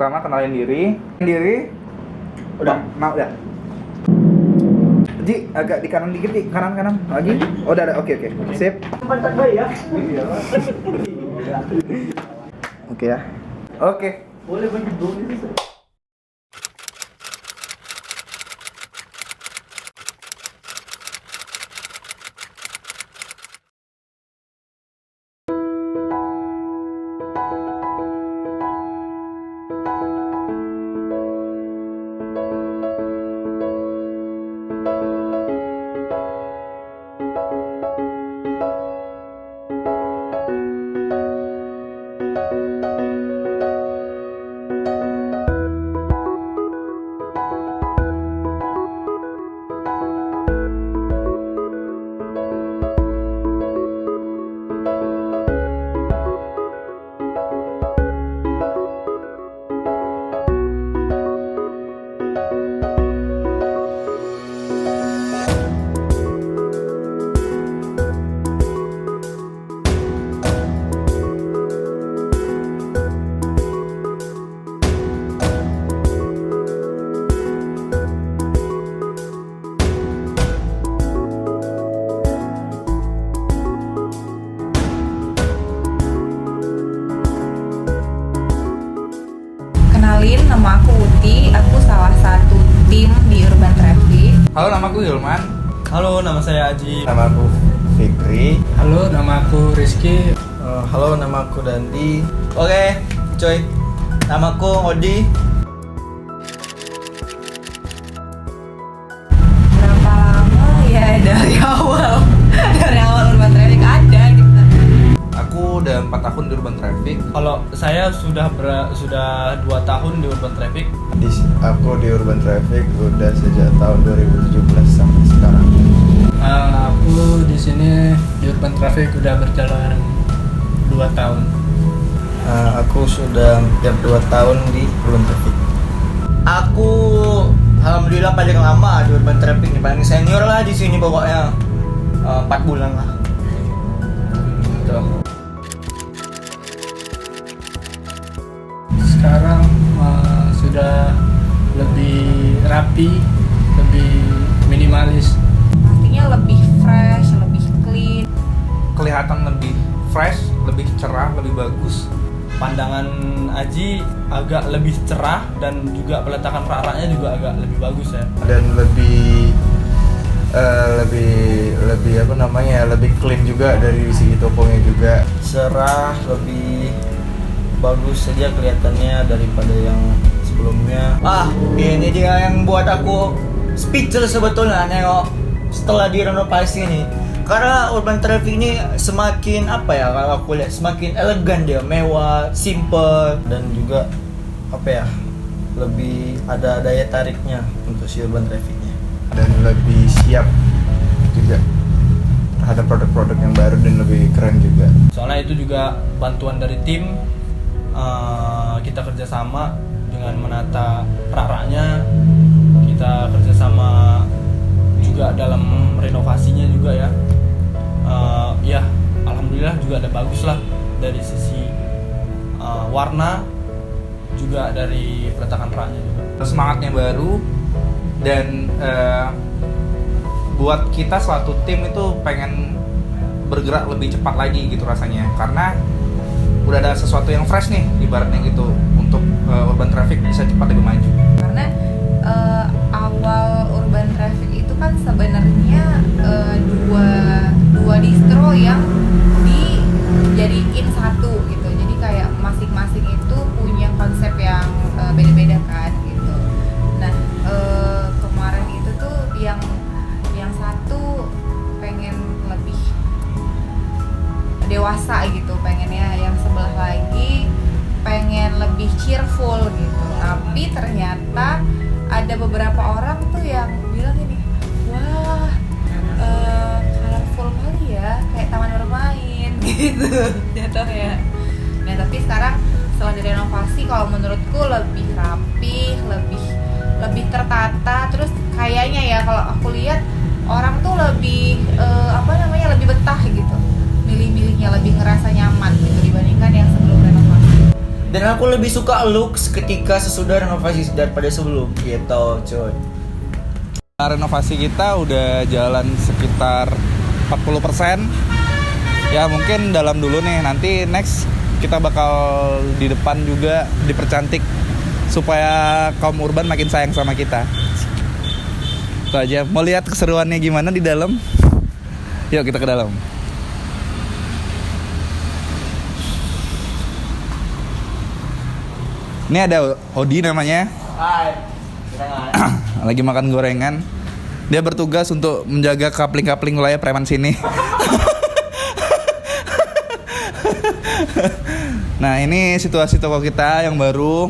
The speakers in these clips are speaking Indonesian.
pertama kenalin diri. Udah. Mau udah. Ji, agak di kanan dikit, Ji. Kanan lagi. Oh, udah ada. Oke. Sip. Pantat bayi ya. Oke ya. Oke. Boleh banyak dong ini. Nama aku Uti, aku salah satu tim di Urban Traffic. Halo, nama aku Hilman. Halo, nama saya Aji. Nama aku Fikri. Halo, nama aku Rizky. Halo, nama aku Dandi. Oke, coy. Namaku Odi. Berapa lama ya dari awal Urban Traffic ada gitu. Aku udah 4 tahun di Urban Traffic. Kalau saya sudah 2 tahun di Urban Traffic. Aku di Urban Traffic udah sejak tahun 2017 sampai sekarang. Aku di sini di Urban Traffic udah berjalan 2 tahun. Aku sudah hampir 2 tahun di Urban Traffic. Aku alhamdulillah paling lama di Urban Traffic nih, paling senior lah di sini pokoknya. 4 bulan lah. Tuh. Sekarang sudah lebih rapi, lebih minimalis. Pastinya lebih fresh, lebih clean. Kelihatan lebih fresh, lebih cerah, lebih bagus. Pandangan Aji agak lebih cerah dan juga peletakan rak-raknya juga agak lebih bagus ya. Dan lebih lebih clean juga dari segi toponya juga. Cerah, lebih bagus saja kelihatannya daripada yang sebelumnya. Ini dia yang buat aku speechless sebetulnya nengok setelah direnovasi ini. Karena Urban Traffic ini semakin kalau aku lihat semakin elegan dia, mewah, simple dan juga lebih ada daya tariknya untuk si Urban Traffic-nya. Dan lebih siap juga terhadap produk-produk yang baru dan lebih keren juga. Soalnya itu juga bantuan dari tim. Kita kerjasama dengan menata rak-raknya, kita kerjasama juga dalam renovasinya juga ya. Ya alhamdulillah juga ada bagus lah dari sisi warna, juga dari peletakan raknya juga. Semangatnya baru dan buat kita suatu tim itu pengen bergerak lebih cepat lagi gitu rasanya, karena udah ada sesuatu yang fresh nih ibaratnya gitu untuk Urban Traffic bisa cepat lebih maju. Karena awal Urban Traffic itu kan sebenarnya dua distro yang dijadiin satu gitu. Jadi kayak masing-masing itu punya konsep yang beda-beda kan gitu. Nah, kemarin itu tuh yang satu pengen lebih dewasa gitu pengennya, yang sebelah lagi pengen lebih cheerful gitu. Tapi ternyata ada beberapa orang tuh yang bilang ini, wah colorful kali ya, kayak taman bermain gitu jatuhnya. Nah tapi sekarang setelah direnovasi, kalau menurutku lebih rapi, lebih tertata. Terus kayaknya ya kalau aku lihat orang tuh lebih lebih betah gitu, milih-milihnya lebih ngerasa nyaman gitu dibandingkan yang sebelum renovasi. Dan aku lebih suka looks ketika sesudah renovasi daripada sebelum gitu cuy. Renovasi kita udah jalan sekitar 40%. Ya mungkin dalam dulu nih, nanti next kita bakal di depan juga dipercantik supaya kaum urban makin sayang sama kita. Itu aja. Mau lihat keseruannya gimana di dalam? Yuk kita ke dalam. Ini ada Odi namanya. Hai. Lagi makan gorengan. Dia bertugas untuk menjaga kapling-kapling wilayah preman sini. Nah, ini situasi toko kita yang baru.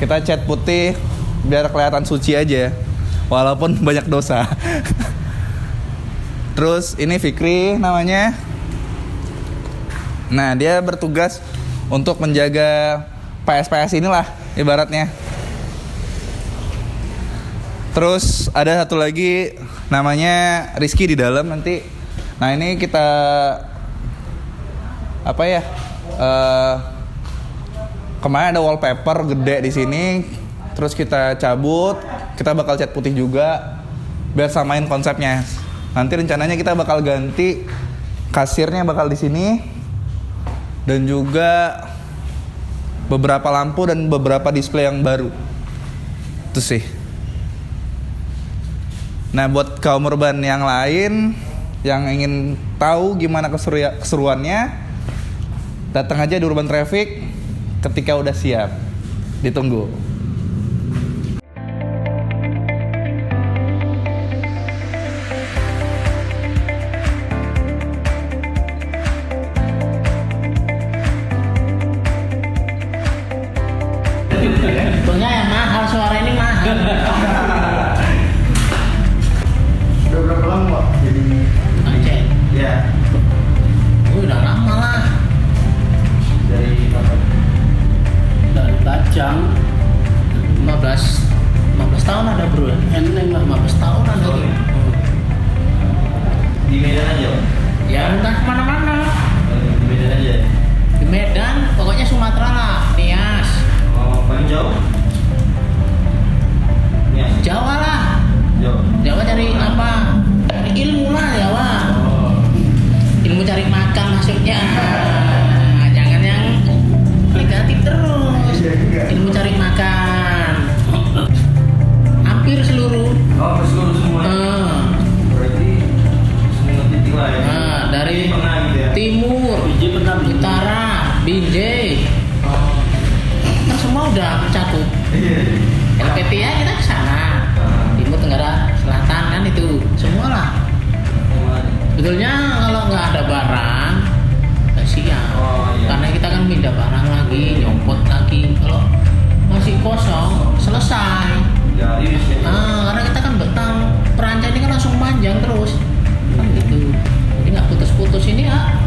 Kita cat putih biar kelihatan suci aja, walaupun banyak dosa. Terus ini Fikri namanya. Nah, dia bertugas untuk menjaga PS-PS inilah ibaratnya. Terus ada satu lagi namanya Rizky di dalam nanti. Nah, ini kita apa ya? Kemarin ada wallpaper gede di sini. Terus kita cabut, kita bakal cat putih juga biar samain konsepnya. Nanti rencananya kita bakal ganti kasirnya bakal di sini dan juga beberapa lampu dan beberapa display yang baru. Itu sih. Nah, buat kaum urban yang lain yang ingin tahu gimana keseruannya, datang aja di Urban Traffic ketika udah siap. Ditunggu. Sebetulnya yang mahal, suara ini mahal. Udah berapa lama Pak jadi Aceh. ya Udah lama lah. dari kapan? Dari Bajang 15 tahun ada bro. Eneng lah 15 tahun ada. Di Medan aja Pak? Ya udah kemana-mana. Di Medan aja? Di Medan, pokoknya Sumatera lah, Nias. Oh, paling jauh? Ya, Jawa lah. jauh. Jawa cari apa? Cari ilmu lah Jawa. Ilmu cari makan maksudnya. Jangan yang negatif terus. Ilmu cari makan. Hampir seluruh. Oh, seluruh semua. Berarti semua titik lah ya? Dari Pernah gitu ya? timur, utara, Binjai. Kan semua udah mencakup. Iya. LPP ya kita ke sana. Timur, Tenggara, Selatan kan itu semua lah. Betulnya kalau nggak ada barang nggak siap. Oh, iya. Karena kita kan pindah barang lagi, nyopot lagi. Kalau masih kosong selesai. Ya, ini sih. Karena kita kan betang perancang ini kan langsung panjang terus kan gitu. Jadi nggak putus-putus ini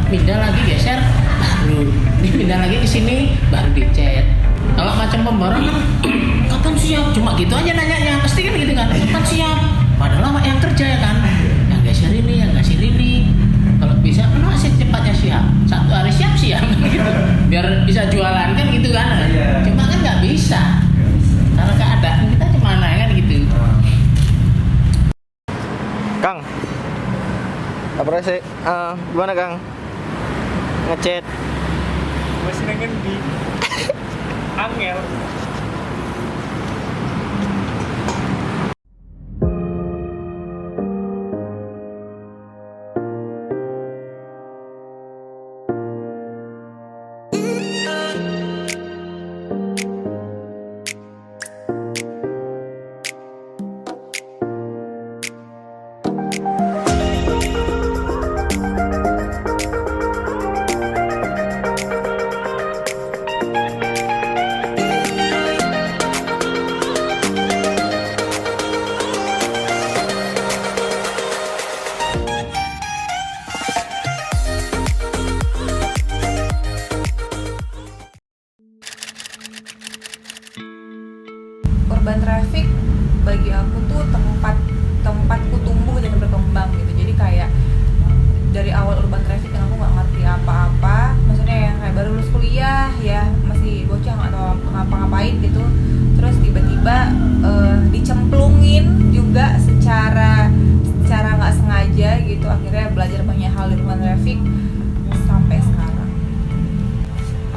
pindah lagi geser baru pindah lagi ke sini baru dicat. Kalau macam pembarang kan kapan siap? Cuma gitu aja nanyanya pasti kan gitu kan. Kapan siap? Padahal awak yang kerja ya kan. Yang geser ini, yang kasih ini. Kalau bisa kan masih cepatnya siap. 1 hari siap gitu. Biar bisa jualan kan gitu kan. Iya. Cuma kan nggak bisa. Karena keadaan kita gimana kan gitu. Kang, apa sih? Gimana Kang? Ngechat? Masih nengen di Angel.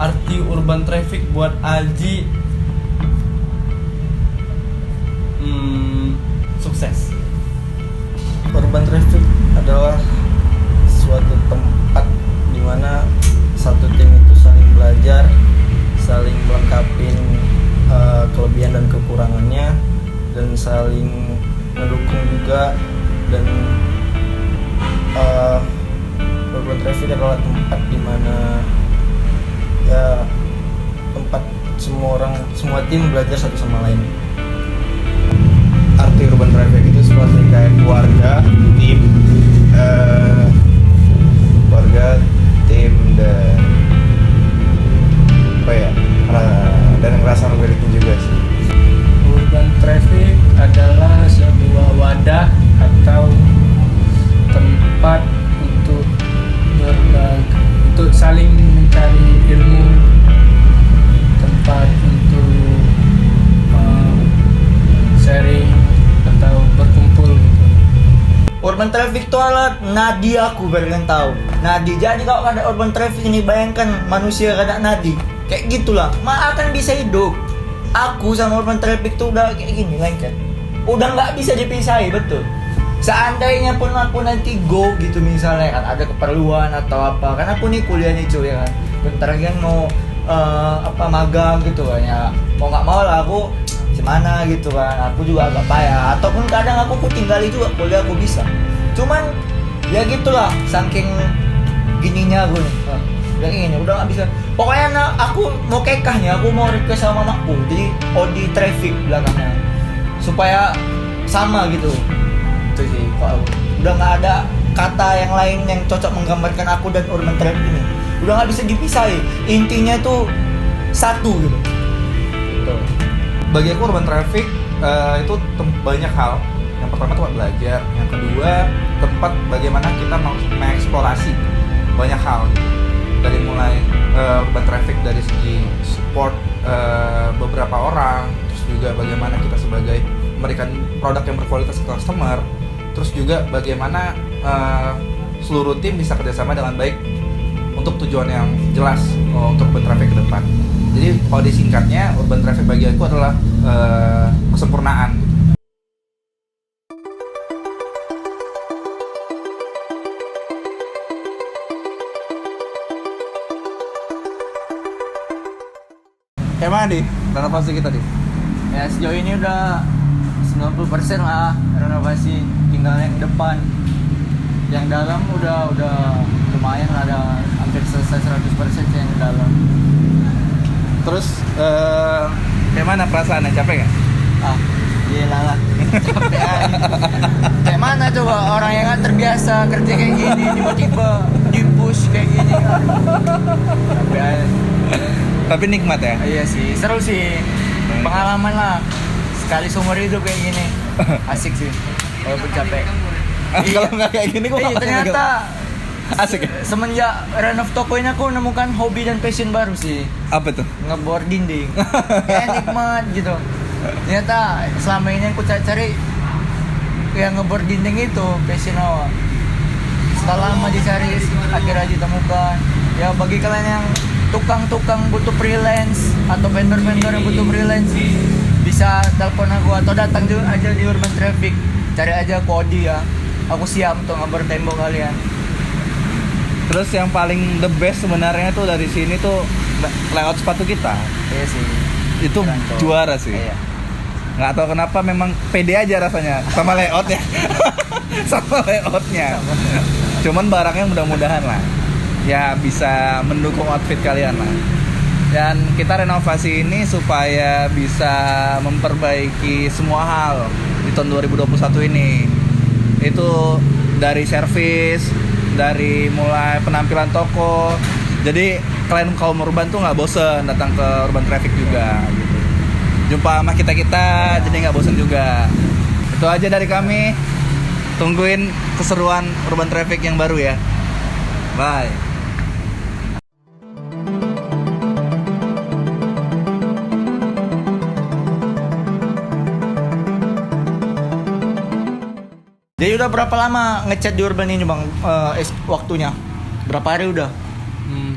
arti urban traffic buat Alji, sukses. Urban traffic adalah suatu tempat di mana satu tim itu saling belajar, saling melengkapi kelebihan dan kekurangannya, dan saling mendukung juga. Dan urban traffic adalah tempat di mana ya tempat semua tim belajar satu sama lain. Arti urban traffic itu seperti kayak keluarga, tim, dan apa ya, dan ngerasa memiliki juga sih. Urban traffic adalah sebuah wadah atau tempat untuk untuk saling mencari ilmu, tempat untuk sharing atau berkumpul gitu. Urban traffic itu adalah nadi aku, biar kalian tahu. Nadi. Jadi kalau ada urban traffic ini, bayangkan manusia kada nadi. Kayak gitulah. Akan bisa hidup. Aku sama urban traffic tuh udah kayak gini lengket. Udah nggak bisa dipisahi, betul. Seandainya pun aku nanti go gitu misalnya kan ada keperluan atau apa, kan aku nih kuliah nih cuy ya kan. Bentar lagi kan mau magang gitu kan ya. Mau nggak mau lah aku gimana gitu kan, aku juga agak payah, ataupun kadang aku tinggali juga kuliah aku bisa, cuman ya gitulah saking gininya aku nih, udah ini udah nggak bisa. Pokoknya aku mau kekah nih, aku mau request sama mamaku jadi Audi traffic belakangnya supaya sama gitu. Itu sih, kalau udah nggak ada kata yang lain yang cocok menggambarkan aku dan urban traffic ini, udah nggak bisa dipisahi, intinya tuh satu gitu. Tuh. Bagi aku urban traffic itu banyak hal. Yang pertama tempat belajar, yang kedua tempat bagaimana kita mengeksplorasi banyak hal gitu. Dari mulai urban traffic dari segi support beberapa orang, terus juga bagaimana kita sebagai memberikan produk yang berkualitas ke customer, terus juga bagaimana seluruh tim bisa kerjasama dengan baik untuk tujuan yang jelas untuk urban traffic ke depan. Jadi kalau disingkatnya, urban traffic bagi aku adalah kesempurnaan gitu. Kayak mana di renovasi kita di? Ya sejauh ini udah 90% lah renovasi, tinggal yang depan. Yang dalam udah lumayan lah, ada hampir selesai 100% yang dalam. Terus kayak mana perasaannya, capek nggak? Gila lah, capek aja. Kayak mana coba orang yang gak terbiasa kerja kayak gini, tiba-tiba di-push kayak gini. Capek aja. Tapi nikmat ya? Iya sih, seru sih. Pengalaman lah. Sekali seumur hidup kayak gini. Asik sih, walaupun capek. Kalau nggak kayak gini gue ternyata asik ya? Semenjak renov toko ini aku menemukan hobi dan passion baru sih. Apa tuh? Ngeboard dinding. Kayak nikmat gitu. Ternyata selama ini aku cari yang ngeboard dinding itu passion awal. Setelah lama dicari, akhirnya ditemukan. Ya bagi kalian yang tukang-tukang butuh freelance atau vendor-vendor yang butuh freelance, bisa telepon aku atau datang aja di Urban Traffic. Cari aja Audi ya. Aku siap untuk ngeboard tembok kalian. Terus yang paling the best sebenarnya tuh dari sini tuh layout sepatu kita. Iya sih. Itu Keren, juara sih. Iya. Nggak tahu kenapa, memang pede aja rasanya sama layoutnya. Sama layoutnya. Cuman barangnya mudah-mudahan lah ya bisa mendukung outfit kalian lah. Dan kita renovasi ini supaya bisa memperbaiki semua hal di tahun 2021 ini. Itu dari servis, dari mulai penampilan toko. Jadi kalian kaum urban tuh nggak bosen datang ke Urban Traffic juga gitu. Jumpa sama kita jadi nggak bosen juga. Itu aja dari kami. Tungguin keseruan Urban Traffic yang baru ya. Bye. Jadi udah berapa lama ngecat di Urban ini bang? Waktunya berapa hari udah?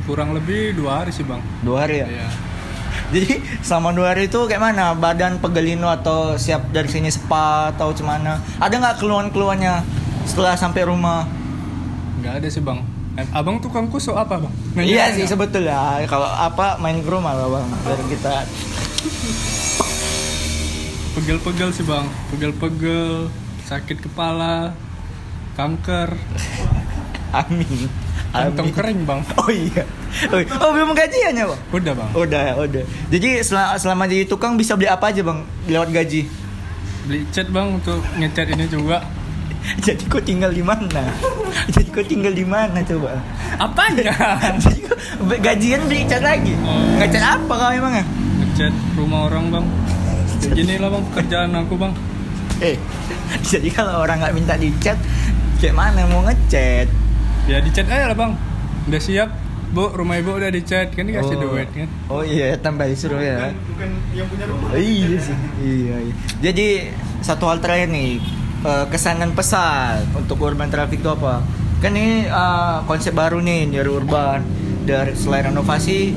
Kurang lebih 2 hari sih bang. 2 hari ya? Iya. Jadi selama 2 hari itu kayak mana? Badan pegelino atau siap dari sini spa atau gimana? Ada nggak keluhan-keluhannya setelah sampai rumah? Nggak ada sih bang. Abang tukang kusuk apa bang? Iya sih sebetulnya. Kalau apa main ke rumah lah bang. Biar kita Pegel-pegel sih bang. Pegel-pegel, sakit kepala, kanker, amin. kantong kering bang. Oh iya. Oh belum gajian ya bang? Udah bang. Udah. Jadi selama jadi tukang bisa beli apa aja bang? Lewat gaji. Beli cat bang untuk ngecat ini juga. Jadi kau tinggal di mana? Coba? Apanya? Jadi kau gajian beli cat lagi? Oh. Ngecat apa kau emangnya? Ngecat rumah orang bang. Kayak gini lah bang kerjaan aku bang. Jadi kalau orang nggak minta dicat, kayak mana mau ngecat? Ya dicat aja lah bang. Udah siap bu, rumah ibu udah dicat kan dikasih duit kan. Oh iya, tambah disuruh ya. Bukan yang punya rumah. Iya sih. Iya. Jadi satu hal terakhir nih, kesan dan pesan untuk Urban Traffic itu apa? Kan ini konsep baru nih dari Urban. Dari selain renovasi,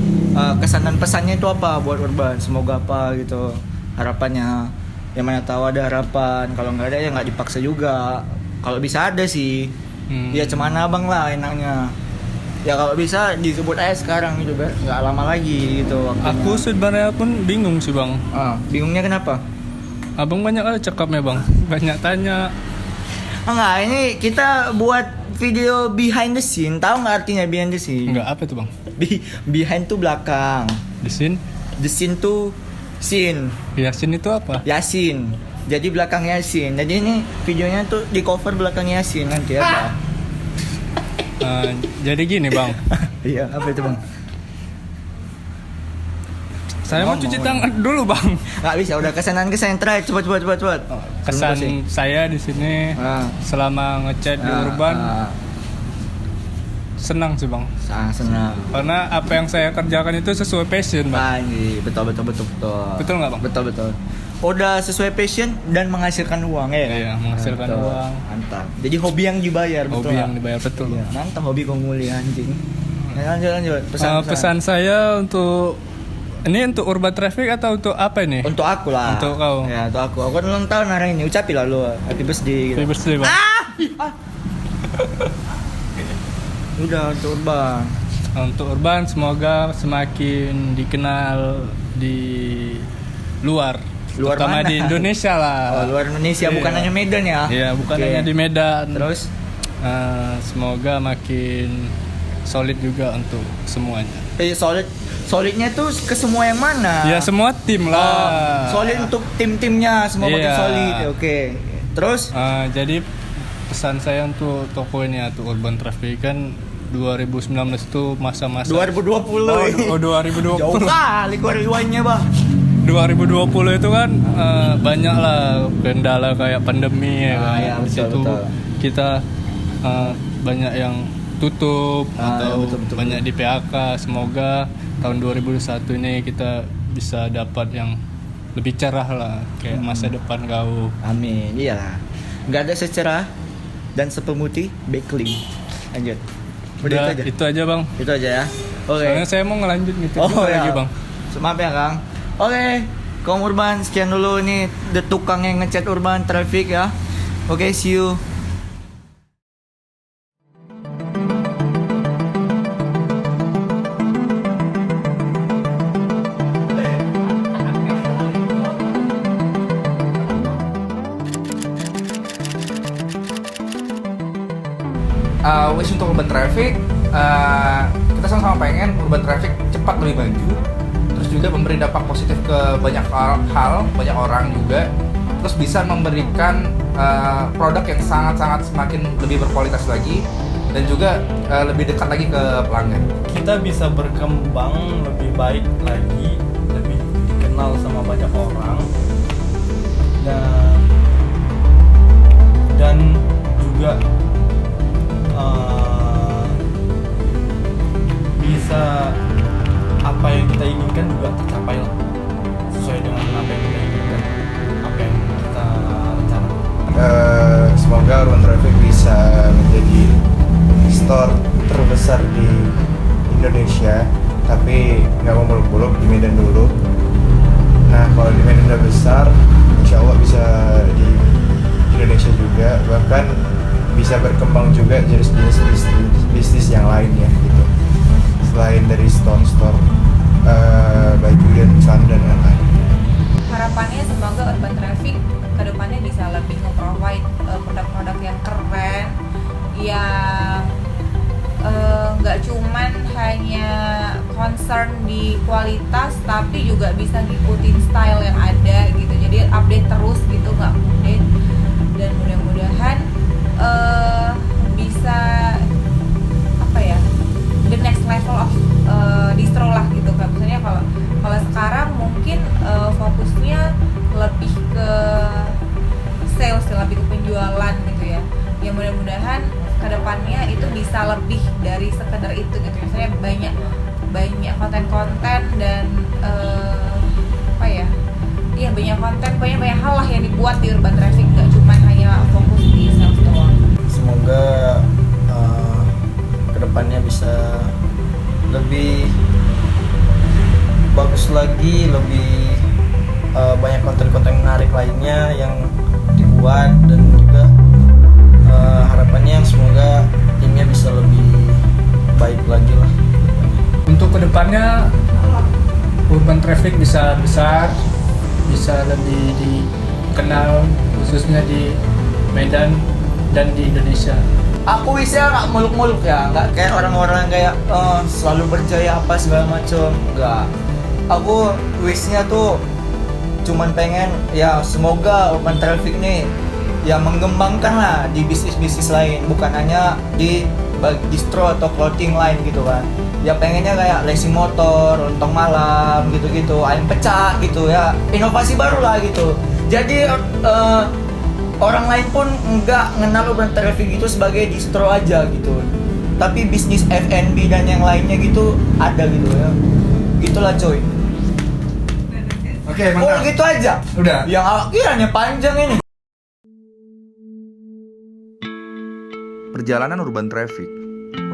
kesan dan pesannya itu apa buat Urban? Semoga apa gitu harapannya. Yang mana tahu ada harapan. Kalau nggak ada ya nggak dipaksa juga. Kalau bisa ada sih. Ya cemana abang lah enaknya. Ya kalau bisa disebut aja sekarang gitu biar nggak lama lagi gitu waktunya. Aku sebenarnya pun bingung sih bang. Bingungnya kenapa? Abang banyak aja cakapnya bang. Banyak tanya. Enggak, ini kita buat video behind the scene. Tahu nggak artinya behind the scene? Enggak apa tuh bang? Behind tuh belakang. Di sini? The scene tuh scene. Yasin itu apa? Yasin. Jadi belakang Yasin. Jadi ini videonya tuh di cover belakang Yasin nanti apa? Jadi gini bang. Iya, apa itu bang? Saya mau cuci tangan dulu bang. Nggak bisa, udah kesan terakhir. Cepat. Kesan saya di sini selama ngecat di Urban senang sih bang. Senang. Karena apa yang saya kerjakan itu sesuai passion bang. Betul. Betul nggak bang? Betul. Udah sesuai passion dan menghasilkan uang ya. Iya, menghasilkan uang. Mantap. Jadi hobi yang dibayar, betul. Hobi yang dibayar, betul. Iya, mantap hobi kau mulia anjing. Lanjut. Pesan saya untuk ini untuk Urban Traffic atau untuk apa ini? Untuk aku lah. Untuk kau. Ya, untuk aku. Aku kan ulang tahun hari ini. Ucapin lah lu. Happy birthday gitu. Happy birthday bang. Udah untuk Urban. Untuk Urban semoga semakin dikenal di luar terutama mana? di Indonesia lah. Luar Indonesia, bukan hanya Medan ya? Iya, bukan Oke. hanya di Medan. Terus? Semoga makin solid juga untuk semuanya. Solidnya tuh ke semua yang mana? Ya semua tim lah. Solid untuk tim-timnya, semua makin Iya. solid. Oke. Terus? Jadi pesan saya untuk toko ini atau Urban Traffic kan 2019 itu masa-masa 2020. 2020. Jauh kali gua riwayatnya, Bang. 2020 itu kan banyak lah kendala kayak pandemi ya kan. Ya, Di situ betul. kita banyak yang tutup atau betul. banyak di PHK. Semoga tahun 2021 ini kita bisa dapat yang lebih cerah lah kayak masa depan kau. Amin. Iyalah. Enggak ada secerah dan sepemutih backling. Lanjut. Udah Itu aja bang. Itu aja ya. Oke. Soalnya saya mau ngelanjut gitu lagi bang. Maaf ya Kang. Oke, kaum Urban sekian dulu nih the tukang yang ngecat Urban Traffic ya. Oke, see you. Wish untuk Urban Traffic, kita sama-sama pengen Urban Traffic cepat lebih maju, terus juga memberi dampak positif ke banyak hal, banyak orang juga, terus bisa memberikan produk yang sangat-sangat semakin lebih berkualitas lagi dan juga lebih dekat lagi ke pelanggan. Kita bisa berkembang lebih baik lagi, lebih dikenal sama banyak orang, dan juga bisa apa yang kita inginkan juga tercapai lah, sesuai dengan apa yang kita inginkan, apa yang kita rencanakan. Semoga Urban Traffic bisa menjadi store terbesar di Indonesia. mengembang juga jenis-jenis bisnis yang lain ya gitu. Selain dari store baju dan sandal dan lain-lain. Harapannya semoga Urban Traffic kedepannya bisa lebih nge-provide produk-produk yang keren, yang nggak cuman hanya concern di kualitas, tapi juga bisa ngikutin style yang ada gitu. Jadi update terus gitu, nggak update. Dan mudah-mudahan bisa apa ya, the next level of distro lah gitu. Kayak misalnya kalau sekarang mungkin fokusnya lebih ke sales, lebih ke penjualan gitu ya. Ya mudah-mudahan kedepannya itu bisa lebih dari sekedar itu gitu. Misalnya banyak konten-konten dan apa ya? Iya, banyak konten, banyak hal lah yang dibuat di Urban Traffic, nggak cuma hanya fokus di sales doang. Semoga kedepannya bisa lebih bagus lagi, lebih banyak konten-konten menarik lainnya yang dibuat, dan juga harapannya semoga timnya bisa lebih baik lagi lah. Untuk kedepannya Urban Traffic bisa besar, bisa lebih dikenal khususnya di Medan dan di Indonesia. Aku bisa nggak muluk-muluk ya, nggak kayak orang-orang kayak selalu percaya apa segala macam. Nggak. Aku wishnya tuh cuman pengen ya semoga Urban Traffic nih ya mengembangkan lah di bisnis-bisnis lain, bukan hanya di distro atau clothing line gitu kan. Ya pengennya kayak leasing motor, lontong malam gitu-gitu, ayam pecah gitu ya, inovasi baru lah gitu. Jadi orang lain pun nggak mengenal Urban Traffic itu sebagai distro aja gitu, tapi bisnis F&B dan yang lainnya gitu ada gitu ya. Gitulah coy. Oke, Oh mantap. gitu aja. Udah. Yang akhirnya panjang ini. Perjalanan Urban Traffic,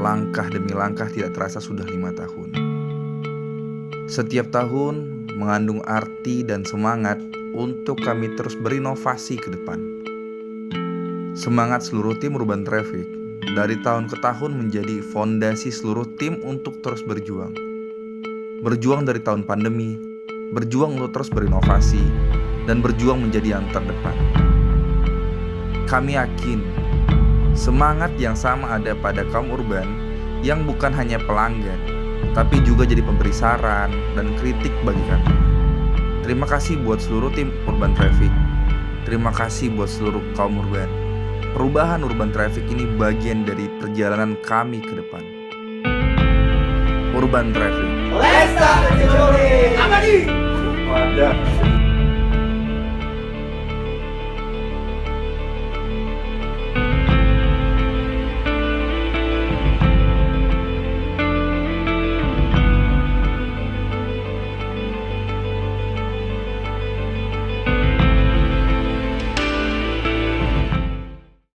langkah demi langkah tidak terasa sudah 5 tahun. Setiap tahun mengandung arti dan semangat untuk kami terus berinovasi ke depan. Semangat seluruh tim Urban Traffic dari tahun ke tahun menjadi fondasi seluruh tim untuk terus berjuang. Berjuang dari tahun pandemi, berjuang untuk terus berinovasi, dan berjuang menjadi yang terdepan. Kami yakin semangat yang sama ada pada kaum urban yang bukan hanya pelanggan, tapi juga jadi pemberi saran dan kritik bagi kami. Terima kasih buat seluruh tim Urban Traffic. Terima kasih buat seluruh kaum urban. Perubahan Urban Traffic ini bagian dari perjalanan kami ke depan. Urban Traffic. Let's start the journey.